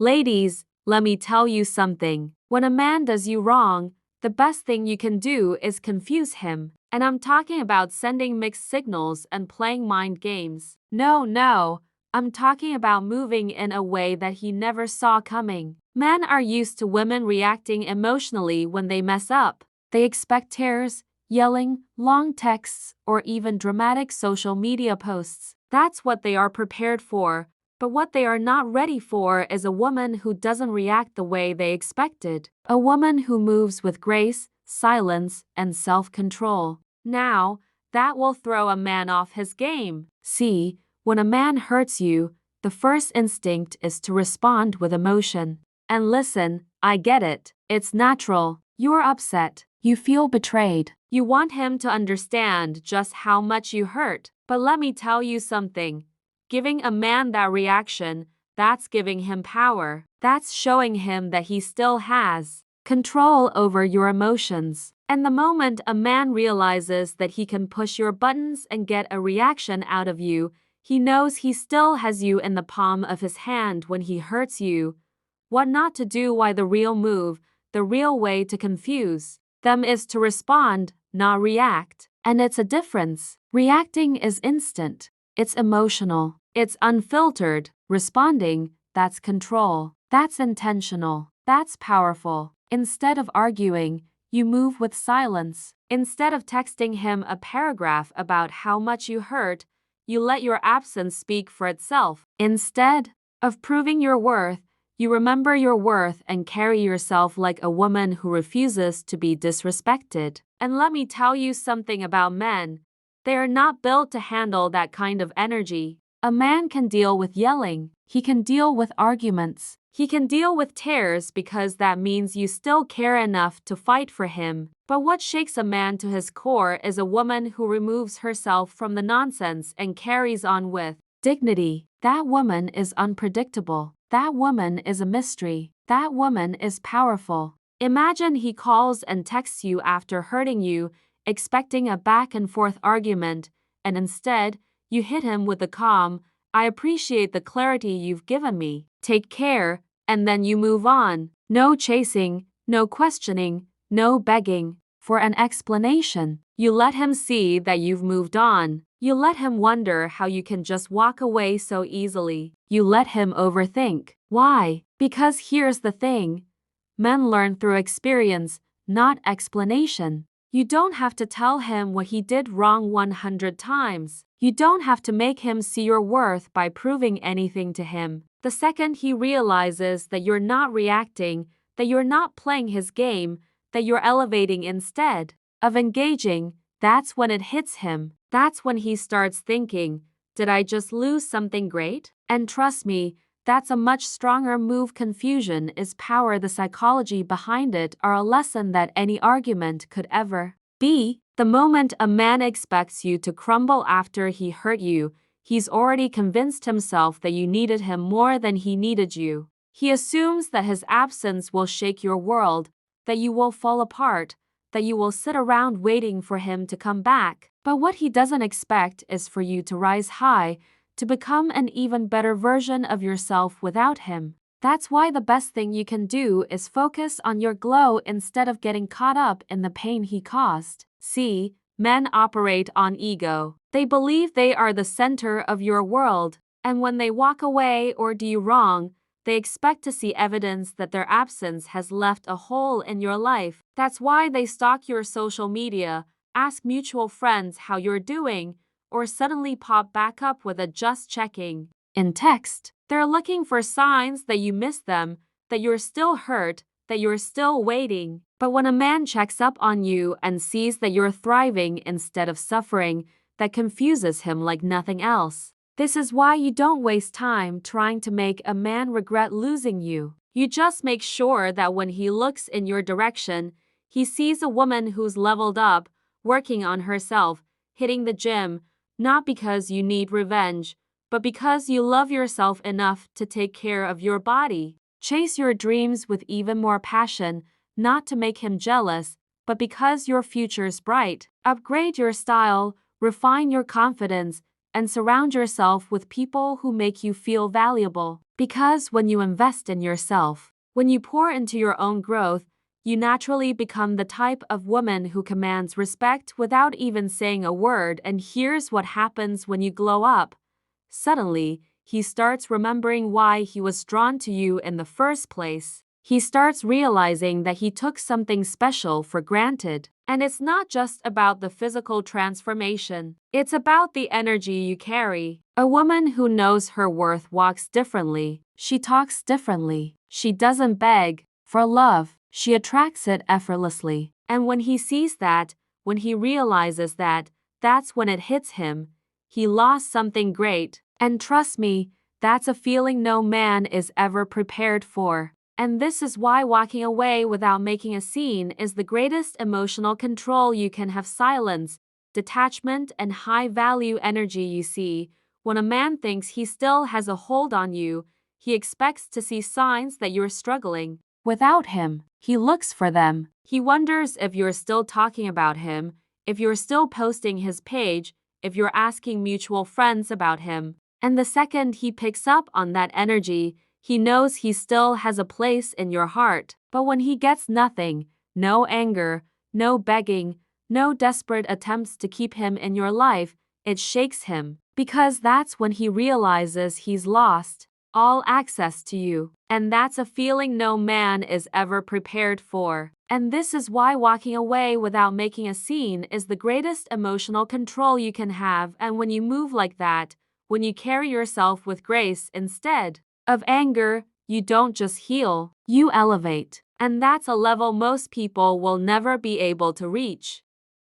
Ladies, let me tell you something. When a man does you wrong, the best thing you can do is confuse him. And I'm talking about sending mixed signals and playing mind games. No, I'm talking about moving in a way that he never saw coming. Men are used to women reacting emotionally when they mess up. They expect tears, yelling, long texts, or even dramatic social media posts. That's what they are prepared for. But what they are not ready for is a woman who doesn't react the way they expected. A woman who moves with grace, silence, and self-control. Now, that will throw a man off his game. See, when a man hurts you, the first instinct is to respond with emotion. And listen, I get it. It's natural. You're upset. You feel betrayed. You want him to understand just how much you hurt. But let me tell you something. Giving a man that reaction, that's giving him power. That's showing him that he still has control over your emotions. And the moment a man realizes that he can push your buttons and get a reaction out of you, he knows he still has you in the palm of his hand when he hurts you. What not to do, why the real move, the real way to confuse them is to respond, not react. And it's a difference. Reacting is instant. It's emotional. It's unfiltered. Responding, that's control. That's intentional. That's powerful. Instead of arguing, you move with silence. Instead of texting him a paragraph about how much you hurt, you let your absence speak for itself. Instead of proving your worth, you remember your worth and carry yourself like a woman who refuses to be disrespected. And let me tell you something about men. They are not built to handle that kind of energy. A man can deal with yelling. He can deal with arguments. He can deal with tears because that means you still care enough to fight for him. But what shakes a man to his core is a woman who removes herself from the nonsense and carries on with dignity. That woman is unpredictable. That woman is a mystery. That woman is powerful. Imagine he calls and texts you after hurting you, expecting a back-and-forth argument, and instead, you hit him with the calm, "I appreciate the clarity you've given me. Take care," and then you move on. No chasing, no questioning, no begging for an explanation. You let him see that you've moved on. You let him wonder how you can just walk away so easily. You let him overthink. Why? Because here's the thing. Men learn through experience, not explanation. You don't have to tell him what he did wrong 100 times. You don't have to make him see your worth by proving anything to him. The second he realizes that you're not reacting, that you're not playing his game, that you're elevating instead of engaging, that's when it hits him. That's when he starts thinking, did I just lose something great? And trust me, that's a much stronger move. Confusion is power. The psychology behind it are a lesson that any argument could ever be. The moment a man expects you to crumble after he hurt you, he's already convinced himself that you needed him more than he needed you. He assumes that his absence will shake your world, that you will fall apart, that you will sit around waiting for him to come back. But what he doesn't expect is for you to rise high, to become an even better version of yourself without him. That's why the best thing you can do is focus on your glow instead of getting caught up in the pain he caused. See, men operate on ego. They believe they are the center of your world, and when they walk away or do you wrong, they expect to see evidence that their absence has left a hole in your life. That's why they stalk your social media, ask mutual friends how you're doing, or suddenly pop back up with a "just checking" in text. They're looking for signs that you miss them, that you're still hurt, that you're still waiting. But when a man checks up on you and sees that you're thriving instead of suffering, that confuses him like nothing else. This is why you don't waste time trying to make a man regret losing you. You just make sure that when he looks in your direction, he sees a woman who's leveled up, working on herself, hitting the gym, not because you need revenge, but because you love yourself enough to take care of your body. Chase your dreams with even more passion, not to make him jealous, but because your future's bright. Upgrade your style, refine your confidence, and surround yourself with people who make you feel valuable. Because when you invest in yourself, when you pour into your own growth, you naturally become the type of woman who commands respect without even saying a word. And here's what happens when you glow up. Suddenly, he starts remembering why he was drawn to you in the first place. He starts realizing that he took something special for granted. And it's not just about the physical transformation. It's about the energy you carry. A woman who knows her worth walks differently. She talks differently. She doesn't beg for love. She attracts it effortlessly. And when he sees that, when he realizes that, that's when it hits him. He lost something great. And trust me, that's a feeling no man is ever prepared for. And this is why walking away without making a scene is the greatest emotional control you can have. Silence, detachment, and high-value energy. You see, when a man thinks he still has a hold on you, he expects to see signs that you're struggling. Without him, he looks for them. He wonders if you're still talking about him, if you're still posting his page, if you're asking mutual friends about him. And the second he picks up on that energy, he knows he still has a place in your heart. But when he gets nothing, no anger, no begging, no desperate attempts to keep him in your life, it shakes him. Because that's when he realizes he's lost all access to you. And that's a feeling no man is ever prepared for. And this is why walking away without making a scene is the greatest emotional control you can have. And when you move like that, when you carry yourself with grace instead of anger, you don't just heal, you elevate. And that's a level most people will never be able to reach.